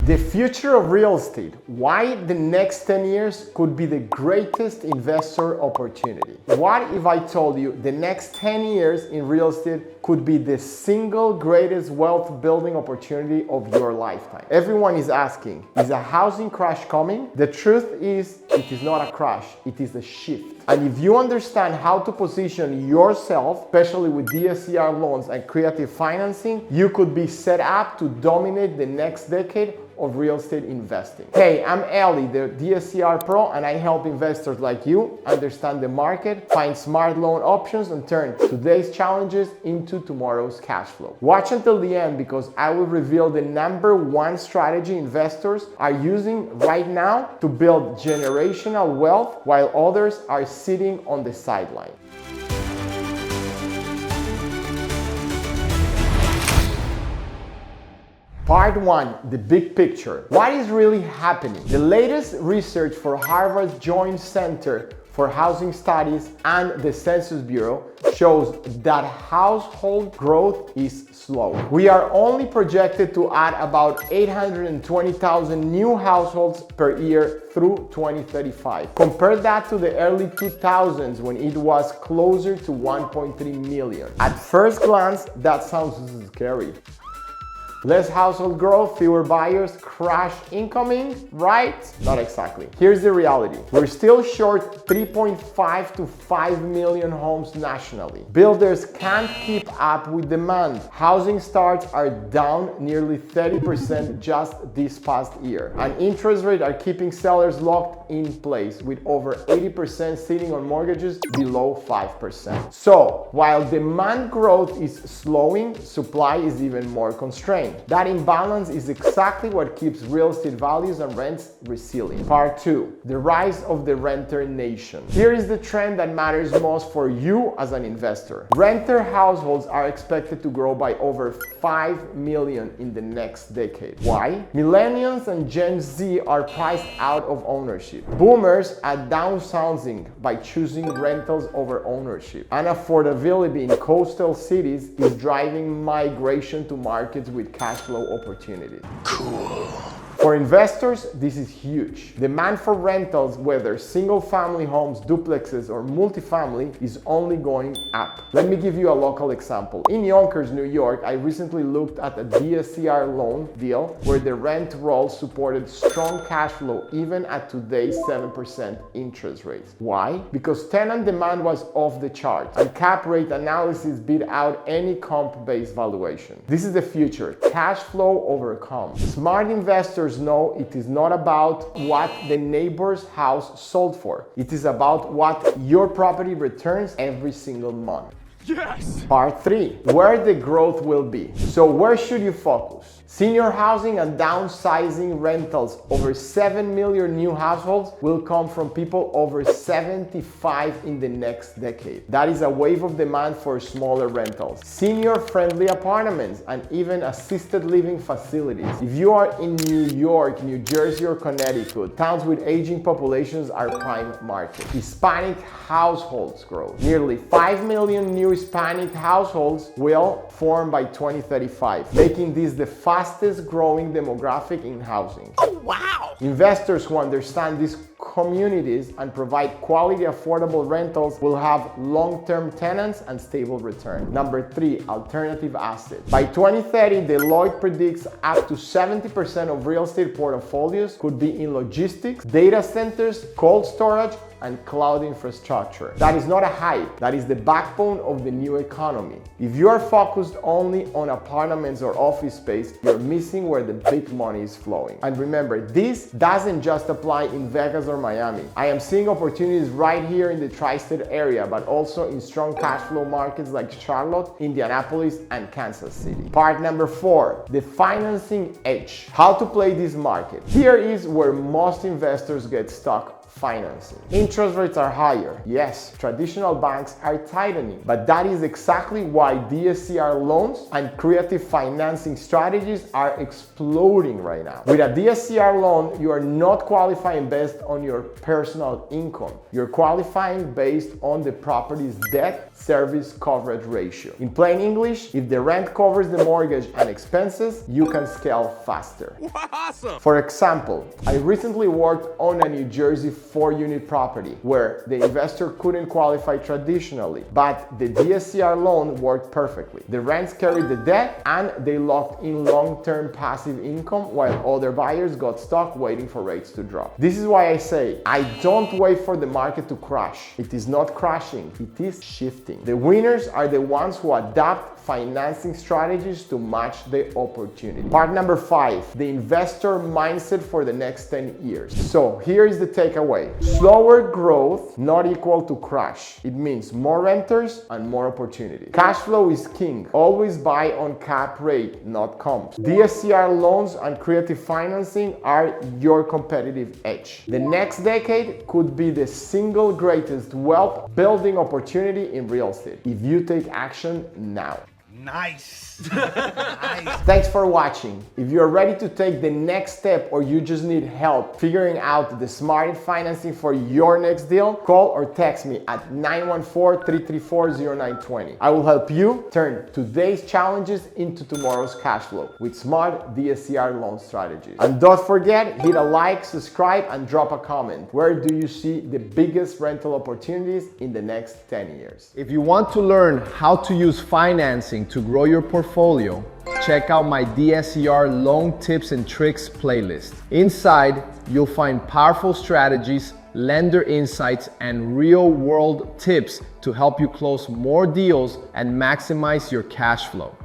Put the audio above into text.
The future of real estate. Why the next 10 years could be the greatest investor opportunity. What if I told you the next 10 years in real estate could be the single greatest wealth building opportunity of your lifetime? Everyone is asking, is a housing crash coming? The truth is, it is not a crash, it is a shift. And if you understand how to position yourself, especially with DSCR loans and creative financing, you could be set up to dominate the next decade of real estate investing. Hey, I'm Eli, the DSCR Pro, and I help investors like you understand the market, find smart loan options, and turn today's challenges into tomorrow's cash flow. Watch until the end because I will reveal the #1 strategy investors are using right now to build generational wealth while others are sitting on the sideline. Part 1, the big picture. What is really happening? The latest research for Harvard's Joint Center for Housing Studies and the Census Bureau shows that household growth is slow. We are only projected to add about 820,000 new households per year through 2035. Compare that to the early 2000s when it was closer to 1.3 million. At first glance, that sounds scary. Less household growth, fewer buyers, crash incoming, right? Not exactly. Here's the reality. We're still short 3.5 to 5 million homes nationally. Builders can't keep up with demand. Housing starts are down nearly 30% just this past year. And interest rates are keeping sellers locked in place with over 80% sitting on mortgages below 5%. So, while demand growth is slowing, supply is even more constrained. That imbalance is exactly what keeps real estate values and rents resilient. Part 2, the rise of the renter nation. Here is the trend that matters most for you as an investor. Renter households are expected to grow by over 5 million in the next decade. Why? Millennials and Gen Z are priced out of ownership. Boomers are downsizing by choosing rentals over ownership. And affordability in coastal cities is driving migration to markets with cash flow opportunities. Cool. For investors, this is huge. Demand for rentals, whether single-family homes, duplexes, or multifamily, is only going up. Let me give you a local example. In Yonkers, New York, I recently looked at a DSCR loan deal where the rent roll supported strong cash flow even at today's 7% interest rates. Why? Because tenant demand was off the chart and cap rate analysis beat out any comp-based valuation. This is the future. Cash flow over comp. Smart investors know it is not about what the neighbor's house sold for. It is about what your property returns every single month. Yes! Part 3, where the growth will be. So where should you focus? Senior housing and downsizing rentals. Over 7 million new households will come from people over 75 in the next decade. That is a wave of demand for smaller rentals. Senior-friendly apartments and even assisted living facilities. If you are in New York, New Jersey, or Connecticut, towns with aging populations are prime markets. Hispanic households growth. Nearly 5 million new Hispanic households will form by 2035, making this the fastest growing demographic in housing. Oh, wow! Investors who understand these communities and provide quality, affordable rentals will have long-term tenants and stable return. Number 3, alternative assets. By 2030, Deloitte predicts up to 70% of real estate portfolios could be in logistics, data centers, cold storage, and cloud infrastructure. That is not a hype, that is the backbone of the new economy. If you are focused only on apartments or office space, you're missing where the big money is flowing. And remember, this doesn't just apply in Vegas or Miami. I am seeing opportunities right here in the tri-state area, but also in strong cash flow markets like Charlotte, Indianapolis, and Kansas City. Part number 4, the financing edge. How to play this market. Here is where most investors get stuck. Financing. In Interest rates are higher. Yes, traditional banks are tightening, but that is exactly why DSCR loans and creative financing strategies are exploding right now. With a DSCR loan, you are not qualifying based on your personal income. You're qualifying based on the property's debt service coverage ratio. In plain English, if the rent covers the mortgage and expenses, you can scale faster. Awesome! For example, I recently worked on a New Jersey 4-unit property where the investor couldn't qualify traditionally, but the DSCR loan worked perfectly. The rents carried the debt and they locked in long-term passive income while other buyers got stuck waiting for rates to drop. This is why I say, I don't wait for the market to crash. It is not crashing, it is shifting. The winners are the ones who adapt financing strategies to match the opportunity. Part number 5, the investor mindset for the next 10 years. So here is the takeaway. Slower growth not equal to crash. It means more renters and more opportunity. Cash flow is king. Always buy on cap rate, not comps. DSCR loans and creative financing are your competitive edge. The next decade could be the single greatest wealth building opportunity in real estate if you take action now. Nice. Thanks for watching. If you're ready to take the next step or you just need help figuring out the smartest financing for your next deal, call or text me at 914-334-0920. I will help you turn today's challenges into tomorrow's cash flow with smart DSCR loan strategies. And don't forget, hit a like, subscribe, and drop a comment. Where do you see the biggest rental opportunities in the next 10 years? If you want to learn how to use financing to grow your portfolio, check out my DSCR loan tips and tricks playlist. Inside, you'll find powerful strategies, lender insights, and real-world tips to help you close more deals and maximize your cash flow.